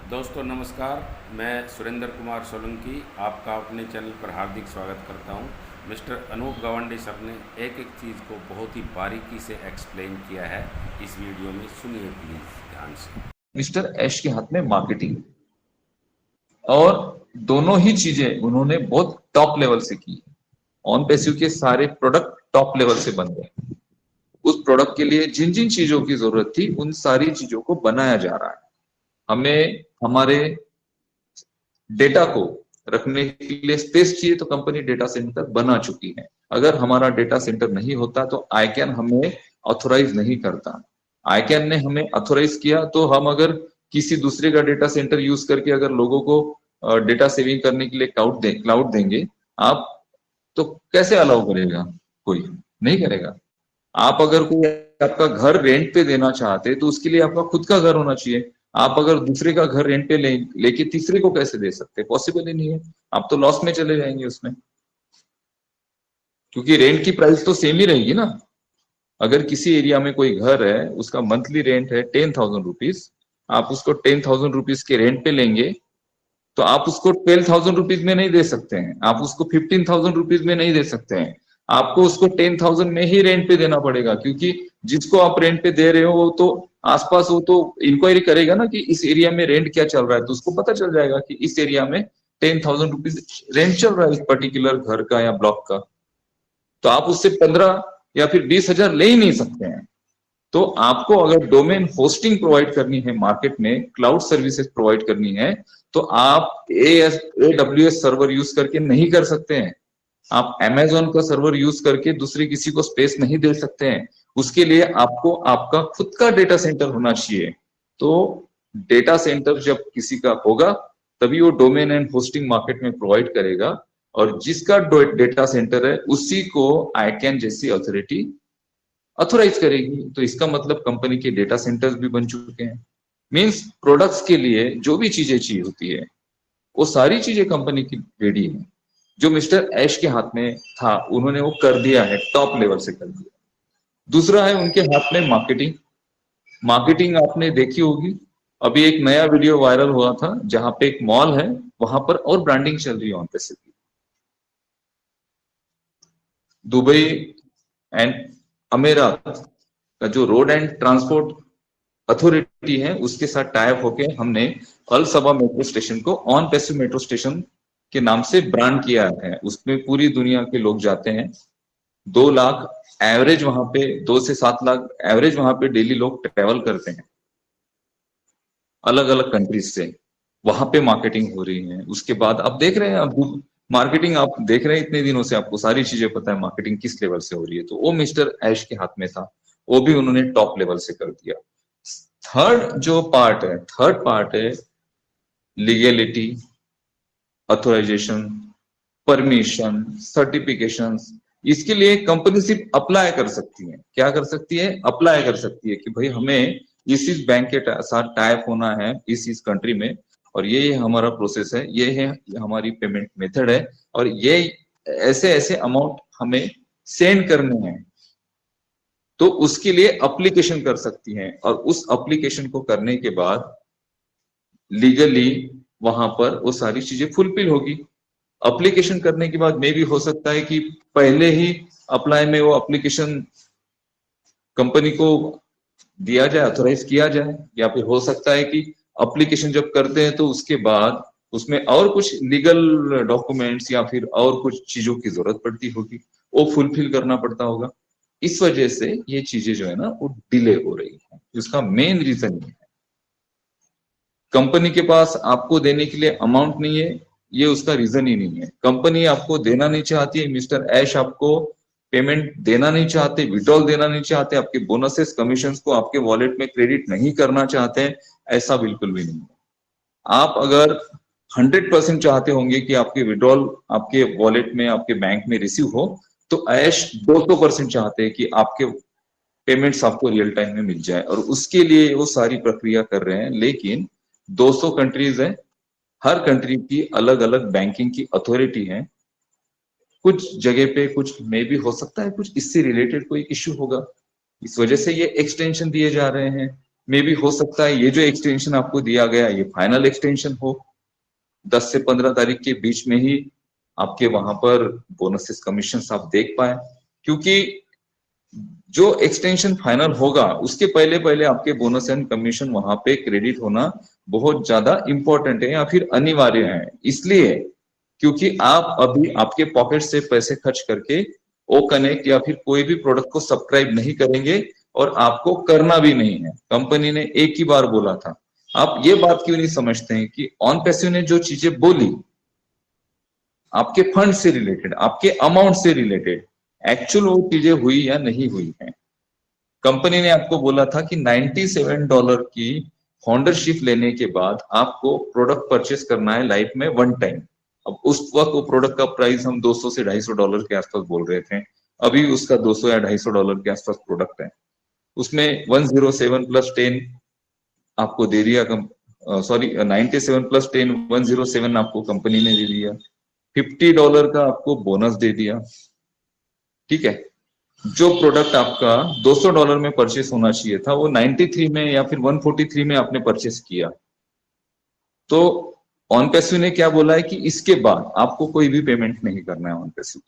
दोस्तों नमस्कार। मैं सुरेंद्र कुमार सोलंकी आपका अपने चैनल पर हार्दिक स्वागत करता हूं। मिस्टर अनूप गवांडी सर ने एक एक चीज़ को बहुत ही बारीकी से एक्सप्लेन किया है। इस वीडियो में सुनिए प्लीज़ ध्यान से। मिस्टर ऐश के हाथ में मार्केटिंग, और दोनों ही चीजें उन्होंने बहुत टॉप लेवल से की। ऑन पैसिव के सारे प्रोडक्ट टॉप लेवल से बन गए। उस प्रोडक्ट के लिए जिन जिन चीजों की जरूरत थी उन सारी चीजों को बनाया जा रहा है। हमें हमारे डेटा को रखने के लिए स्पेस चाहिए तो कंपनी डेटा सेंटर बना चुकी है। अगर हमारा डेटा सेंटर नहीं होता तो आईकैन हमें ऑथोराइज नहीं करता। आईकैन ने हमें ऑथोराइज किया तो हम अगर किसी दूसरे का डेटा सेंटर यूज करके अगर लोगों को डेटा सेविंग करने के लिए क्लाउड देंगे, आप तो कैसे अलाउ करेगा? कोई नहीं करेगा। आप अगर कोई आपका घर रेंट पे देना चाहते तो उसके लिए आपका खुद का घर होना चाहिए। आप अगर दूसरे का घर रेंट पे लेके तीसरे को कैसे दे सकते? पॉसिबल ही नहीं है। आप तो लॉस में चले जाएंगे उसमें, क्योंकि रेंट की प्राइस तो सेम ही रहेगी ना। अगर किसी एरिया में कोई घर है, उसका मंथली रेंट है 10,000 रुपीज, आप उसको 10,000 रुपीज के रेंट पे लेंगे तो आप उसको 12,000 रुपीज में नहीं दे सकते हैं, आप उसको 15,000 रुपीज में नहीं दे सकते हैं। आपको उसको 10,000 में ही रेंट पे देना पड़ेगा, क्योंकि जिसको आप रेंट पे दे रहे हो वो तो आसपास वो तो इंक्वायरी करेगा ना कि इस एरिया में रेंट क्या चल रहा है, तो उसको पता चल जाएगा कि इस एरिया में 10,000 रुपीज रेंट चल रहा है इस पर्टिकुलर घर का या ब्लॉक का। तो आप उससे 15 या फिर 20,000 ले ही नहीं सकते हैं। तो आपको अगर डोमेन होस्टिंग प्रोवाइड करनी है, मार्केट में क्लाउड सर्विसेज प्रोवाइड करनी है, तो आप AWS सर्वर यूज करके नहीं कर सकते हैं। आप Amazon का सर्वर यूज करके दूसरे किसी को स्पेस नहीं दे सकते हैं। उसके लिए आपको आपका खुद का डेटा सेंटर होना चाहिए। तो डेटा सेंटर जब किसी का होगा तभी वो डोमेन एंड होस्टिंग मार्केट में प्रोवाइड करेगा, और जिसका डेटा सेंटर है उसी को आईकैन जैसी अथॉरिटी ऑथोराइज करेगी। तो इसका मतलब कंपनी के डेटा सेंटर्स भी बन चुके हैं। मींस प्रोडक्ट्स के लिए जो भी चीजें चाहिए होती है वो सारी चीजें कंपनी की रेडी है। जो मिस्टर ऐश के हाथ में था उन्होंने वो कर दिया है, टॉप लेवल से कर दिया। दूसरा है उनके हाथ में मार्केटिंग। मार्केटिंग आपने देखी होगी, अभी एक नया वीडियो वायरल हुआ था जहां पे एक मॉल है, वहां पर और ब्रांडिंग चल रही है वहां पे से। दुबई एंड अमेरात का जो रोड एंड ट्रांसपोर्ट अथॉरिटी है उसके साथ टाइप होके हमने अल सबा मेट्रो स्टेशन को ऑन पैसिव मेट्रो स्टेशन के नाम से ब्रांड किया है। उसमें पूरी दुनिया के लोग जाते हैं। 2 लाख एवरेज, वहां पे 2 से 7 लाख एवरेज वहां पे डेली लोग ट्रेवल करते हैं अलग अलग कंट्रीज से। वहां पे मार्केटिंग हो रही है। उसके बाद आप देख रहे हैं, अब मार्केटिंग आप देख रहे हैं इतने दिनों से, आपको सारी चीजें पता है मार्केटिंग किस लेवल से हो रही है। तो वो मिस्टर ऐश के हाथ में था, वो भी उन्होंने टॉप लेवल से कर दिया। थर्ड पार्ट है लीगलिटी, ऑथोराइजेशन, परमिशन, सर्टिफिकेशन। इसके लिए कंपनी सिर्फ अप्लाई कर सकती है। क्या कर सकती है? अप्लाई कर सकती है कि भाई हमें इस बैंक के साथ टाइप होना है इस कंट्री में, और ये हमारा प्रोसेस है, ये है हमारी पेमेंट मेथड है, और ये ऐसे ऐसे अमाउंट हमें सेंड करने हैं। तो उसके लिए अप्लीकेशन कर सकती हैं, और उस अप्लीकेशन को करने के बाद लीगली वहां पर वो सारी चीजें फुलफिल होगी। अप्लीकेशन करने के बाद में भी हो सकता है कि पहले ही अप्लाई में वो एप्लीकेशन कंपनी को दिया जाए, ऑथोराइज किया जाए, या फिर हो सकता है कि एप्लीकेशन जब करते हैं तो उसके बाद उसमें और कुछ लीगल डॉक्यूमेंट्स या फिर और कुछ चीजों की जरूरत पड़ती होगी, वो फुलफिल करना पड़ता होगा। इस वजह से ये चीजें जो है ना वो डिले हो रही है। इसका मेन रीजन ये है, कंपनी के पास आपको देने के लिए अमाउंट नहीं है, ये उसका रीजन ही नहीं है। कंपनी आपको देना नहीं चाहती है, मिस्टर ऐश आपको पेमेंट देना नहीं चाहते, विड्रॉल देना नहीं चाहते, आपके बोनसेस कमीशंस को आपके वॉलेट में क्रेडिट नहीं करना चाहते हैं, ऐसा बिल्कुल भी नहीं है। आप अगर 100% चाहते होंगे कि आपके विड्रॉल आपके वॉलेट में आपके बैंक में रिसीव हो, तो ऐश 200% चाहते हैं कि आपके पेमेंट्स आपको रियल टाइम में मिल जाए, और उसके लिए वो सारी प्रक्रिया कर रहे हैं। लेकिन 200 कंट्रीज है, हर कंट्री की अलग अलग बैंकिंग की अथॉरिटी है। कुछ जगह पे कुछ में भी हो सकता है कुछ इससे रिलेटेड कोई इश्यू होगा, इस वजह से ये एक्सटेंशन दिए जा रहे हैं। मे भी हो सकता है ये जो एक्सटेंशन आपको दिया गया ये फाइनल एक्सटेंशन हो, 10 से 15 तारीख के बीच में ही आपके वहां पर बोनसेस कमीशन आप देख पाए, क्योंकि जो एक्सटेंशन फाइनल होगा उसके पहले पहले आपके बोनस एंड कमीशन वहां पे क्रेडिट होना बहुत ज्यादा इंपॉर्टेंट है या फिर अनिवार्य है। इसलिए क्योंकि आप अभी आपके पॉकेट से पैसे खर्च करके ओ कनेक्ट या फिर कोई भी प्रोडक्ट को सब्सक्राइब नहीं करेंगे और आपको करना भी नहीं है। कंपनी ने एक ही बार बोला था। आप ये बात क्यों नहीं समझते हैं कि ऑन पैसिव ने जो चीजें बोली आपके फंड से रिलेटेड, आपके अमाउंट से रिलेटेड, एक्चुअल वो चीजें हुई या नहीं हुई है। कंपनी ने आपको बोला था कि $97 की फाउंडरशिप लेने के बाद आपको प्रोडक्ट परचेस करना है लाइफ में वन टाइम। अब उस वक्त वो प्रोडक्ट का प्राइस हम 200 से $250 के आसपास बोल रहे थे, अभी उसका 200 या $250 के आसपास प्रोडक्ट है। उसमें 107 प्लस 10 आपको दे दिया, सॉरी 97 प्लस 10 107 आपको कंपनी ने दे दिया, $50 का आपको बोनस दे दिया। ठीक है, जो प्रोडक्ट आपका $200 में परचेस होना चाहिए था वो 93 में या फिर 143 में आपने परचेस किया। तो ऑन पैसिव ने क्या बोला है कि इसके बाद आपको कोई भी पेमेंट नहीं करना है ऑन पैसिव।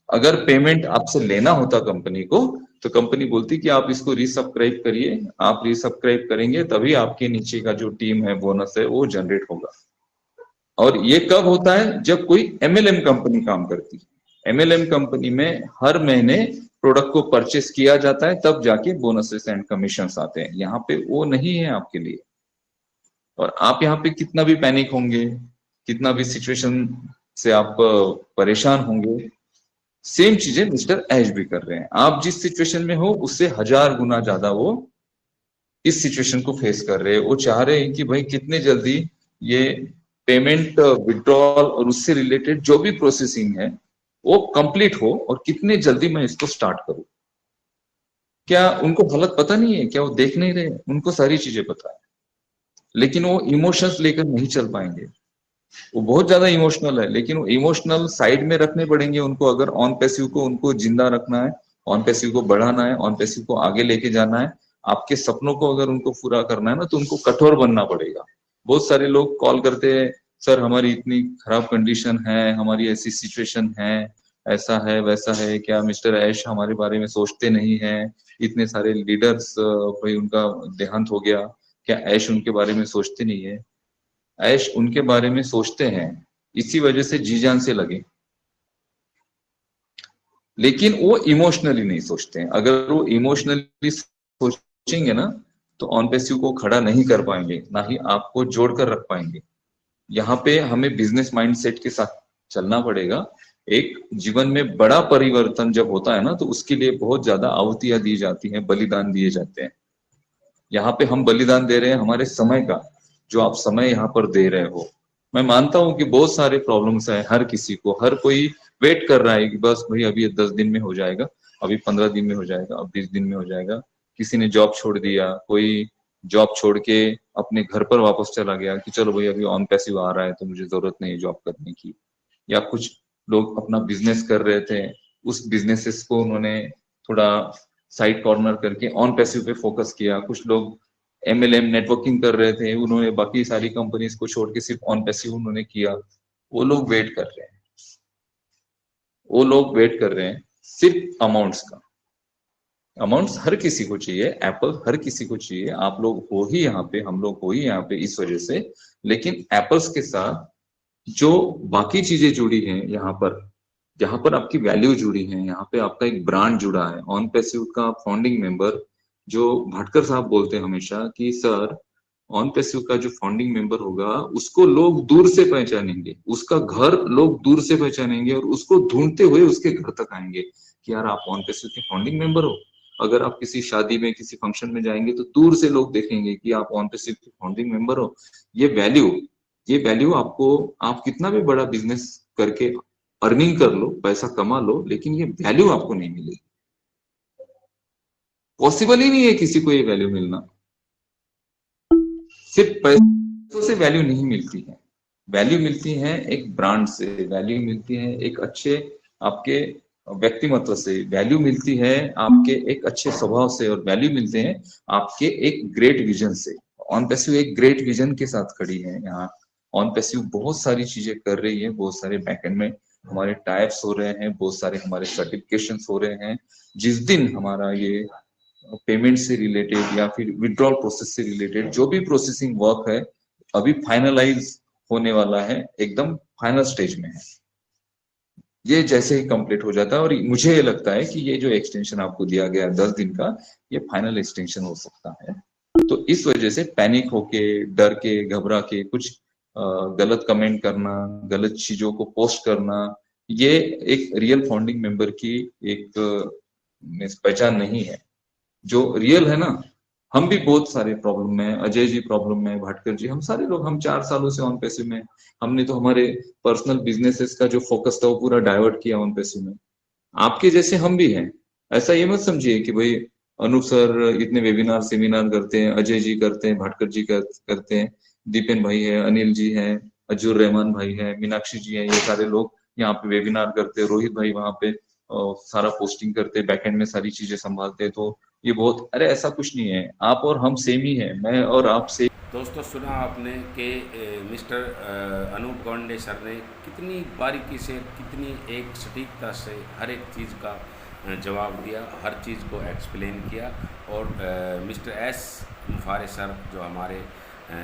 अगर पेमेंट आपसे लेना होता कंपनी को तो कंपनी बोलती कि आप इसको रीसब्सक्राइब करिए, आप रीसब्सक्राइब करेंगे तभी आपके नीचे का जो टीम है बोनस है वो जनरेट होगा। और ये कब होता है? जब कोई एमएलएम कंपनी काम करती है। एमएलएम कंपनी में हर महीने प्रोडक्ट को परचेस किया जाता है तब जाके बोनसेस एंड कमीशंस आते हैं। यहाँ पे वो नहीं है आपके लिए। और आप यहाँ पे कितना भी पैनिक होंगे, कितना भी सिचुएशन से आप परेशान होंगे, सेम चीजें मिस्टर ऐश भी कर रहे हैं। आप जिस सिचुएशन में हो उससे 1000 गुना ज्यादा वो इस सिचुएशन को फेस कर रहे हैं। वो चाह रहे हैं कि भाई कितने जल्दी ये पेमेंट विड्रॉल और उससे रिलेटेड जो भी प्रोसेसिंग है वो कंप्लीट हो और कितने जल्दी मैं इसको स्टार्ट करूं। क्या उनको हालत पता नहीं है? क्या वो देख नहीं रहे? उनको सारी चीजें पता है, लेकिन वो इमोशंस लेकर नहीं चल पाएंगे। वो बहुत ज्यादा इमोशनल है, लेकिन वो इमोशनल साइड में रखने पड़ेंगे उनको। अगर ऑन पैसिव को उनको जिंदा रखना है, ऑन पैसिव को बढ़ाना है, ऑन पैसिव को आगे लेके जाना है, आपके सपनों को अगर उनको पूरा करना है ना तो उनको कठोर बनना पड़ेगा। बहुत सारे लोग कॉल करते हैं, सर हमारी इतनी खराब कंडीशन है, हमारी ऐसी सिचुएशन है, ऐसा है वैसा है, क्या मिस्टर ऐश हमारे बारे में सोचते नहीं है? इतने सारे लीडर्स भाई उनका देहांत हो गया, क्या ऐश उनके बारे में सोचते नहीं है? ऐश उनके बारे में सोचते हैं, इसी वजह से जी जान से लगे, लेकिन वो इमोशनली नहीं सोचते हैं। अगर वो इमोशनली सोचेंगे ना तो ऑन पैसिव को खड़ा नहीं कर पाएंगे, ना ही आपको जोड़कर रख पाएंगे। यहाँ पे हमें बिजनेस माइंडसेट के साथ चलना पड़ेगा। एक जीवन में बड़ा परिवर्तन जब होता है ना तो उसके लिए बहुत ज्यादा आहुतियां दी जाती हैं, बलिदान दिए जाते हैं। यहाँ पे हम बलिदान दे रहे हैं हमारे समय का, जो आप समय यहाँ पर दे रहे हो। मैं मानता हूँ कि बहुत सारे प्रॉब्लम्स है हर किसी को, हर कोई वेट कर रहा है कि बस भाई अभी 10 दिन में हो जाएगा, अभी 15 दिन में हो जाएगा, अब 20 दिन में हो जाएगा। किसी ने जॉब छोड़ दिया, कोई जॉब छोड़ के अपने घर पर वापस चला गया कि चलो भाई अभी ऑन पैसिव आ रहा है तो मुझे जरूरत नहीं है जॉब करने की। या कुछ लोग अपना बिजनेस कर रहे थे, उस बिजनेसेस को उन्होंने थोड़ा साइड कॉर्नर करके ऑन पैसिव पे फोकस किया। कुछ लोग एमएलएम नेटवर्किंग कर रहे थे, उन्होंने बाकी सारी कंपनीज को छोड़ के सिर्फ ऑन पैसिव उन्होंने किया। वो लोग वेट कर रहे हैं, वो लोग वेट कर रहे हैं सिर्फ अमाउंट्स का। अमाउंट्स हर किसी को चाहिए, एप्पल हर किसी को चाहिए। आप लोग हो ही यहाँ पे, हम लोग हो ही यहाँ पे इस वजह से। लेकिन एप्पल्स के साथ जो बाकी चीजें जुड़ी हैं यहाँ पर, जहां पर आपकी वैल्यू जुड़ी है, यहाँ पे आपका एक ब्रांड जुड़ा है। ऑन पैसिव का फाउंडिंग मेंबर जो भटकर साहब बोलते हैं हमेशा कि सर ऑन पैसिव का जो फाउंडिंग मेंबर होगा उसको लोग दूर से पहचानेंगे, उसका घर लोग दूर से पहचानेंगे और उसको ढूंढते हुए उसके घर तक आएंगे कि यार आप ऑन पैसिव के फाउंडिंग मेंबर हो। अगर आप किसी शादी में किसी फंक्शन में जाएंगे तो दूर से लोग देखेंगे कि आप ऑन पैसिव के फाउंडिंग मेंबर हो। ये वैल्यू आपको, आप कितना भी बड़ा बिजनेस करके अर्निंग कर लो, पैसा कमा लो, लेकिन ये वैल्यू आपको नहीं मिलेगी। पॉसिबल ही नहीं है किसी को ये वैल्यू मिलना। सिर्फ पैसों से वैल्यू नहीं मिलती है, वैल्यू मिलती है एक ब्रांड से, वैल्यू मिलती है एक अच्छे आपके व्यक्तिमत्व से, वैल्यू मिलती है आपके एक अच्छे स्वभाव से, और वैल्यू मिलते हैं आपके एक ग्रेट विजन से। ऑन पैसिव एक ग्रेट विजन के साथ खड़ी है यहाँ। ऑन पैसिव बहुत सारी चीजें कर रही है, बहुत सारे बैकएंड में हमारे टाइप्स हो रहे हैं, बहुत सारे हमारे सर्टिफिकेशन हो रहे हैं। जिस दिन हमारा ये पेमेंट से रिलेटेड या फिर विड्रॉल प्रोसेस से रिलेटेड जो भी प्रोसेसिंग वर्क है अभी फाइनलाइज होने वाला है, एकदम फाइनल स्टेज में है। ये जैसे ही कंप्लीट हो जाता है, और मुझे ये लगता है कि ये जो एक्सटेंशन आपको दिया गया है 10 दिन का, ये फाइनल एक्सटेंशन हो सकता है। तो इस वजह से पैनिक होके, डर के, घबरा के कुछ गलत कमेंट करना, गलत चीजों को पोस्ट करना, ये एक रियल फाउंडिंग मेंबर की एक पहचान नहीं है। जो रियल है ना, हम भी बहुत सारे प्रॉब्लम में, अजय जी प्रॉब्लम में, भाटकर जी, हम सारे लोग, हम 4 सालों से ऑन पैसिव में। हमने तो हमारे पर्सनल बिजनेसेस का जो फोकस था वो पूरा डाइवर्ट किया ऑन पैसिव में। आपके जैसे हम भी हैं। ऐसा ये मत समझिए कि भाई अनूप सर इतने वेबिनार सेमिनार करते हैं, अजय जी करते हैं, भाटकर जी करते हैं, दीपेन भाई है, अनिल जी है, अजूर रहमान भाई है, मीनाक्षी जी है, ये सारे लोग यहाँ पे वेबिनार करते हैं, रोहित भाई वहां पे सारा पोस्टिंग करते, बैकएंड में सारी चीजें संभालते। तो ये बहुत, अरे ऐसा कुछ नहीं है, आप और हम सेम ही है, मैं और आप सेम। दोस्तों, सुना आपने कि मिस्टर अनूप गवंडे सर ने कितनी बारीकी से, कितनी एक सटीकता से हर एक चीज़ का जवाब दिया, हर चीज़ को एक्सप्लेन किया। और मिस्टर एस मुफारे सर जो हमारे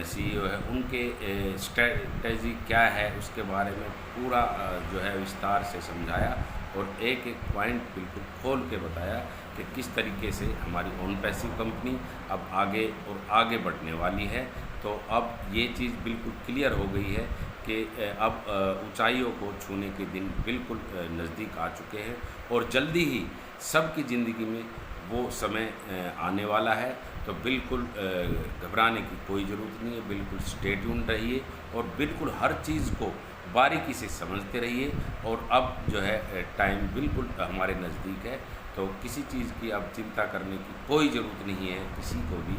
सीईओ है, उनके स्ट्रेटजी क्या है उसके बारे में पूरा जो है विस्तार से समझाया, और एक एक पॉइंट बिल्कुल खोल के बताया कि किस तरीके से हमारी ऑन पैसिव कंपनी अब आगे और आगे बढ़ने वाली है। तो अब ये चीज़ बिल्कुल क्लियर हो गई है कि अब ऊंचाइयों को छूने के दिन बिल्कुल नज़दीक आ चुके हैं, और जल्दी ही सबकी ज़िंदगी में वो समय आने वाला है। तो बिल्कुल घबराने की कोई ज़रूरत नहीं है, बिल्कुल स्टे ट्यून्ड रहिए और बिल्कुल हर चीज़ को बारीकी से समझते रहिए। और अब जो है टाइम बिल्कुल हमारे नज़दीक है, तो किसी चीज़ की अब चिंता करने की कोई ज़रूरत नहीं है किसी को भी।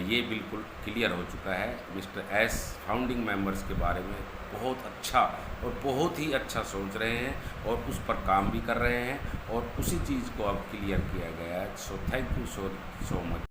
ये बिल्कुल क्लियर हो चुका है। मिस्टर एस फाउंडिंग मेंबर्स के बारे में बहुत अच्छा और बहुत ही अच्छा सोच रहे हैं, और उस पर काम भी कर रहे हैं, और उसी चीज़ को अब क्लियर किया गया है। So thank you so much.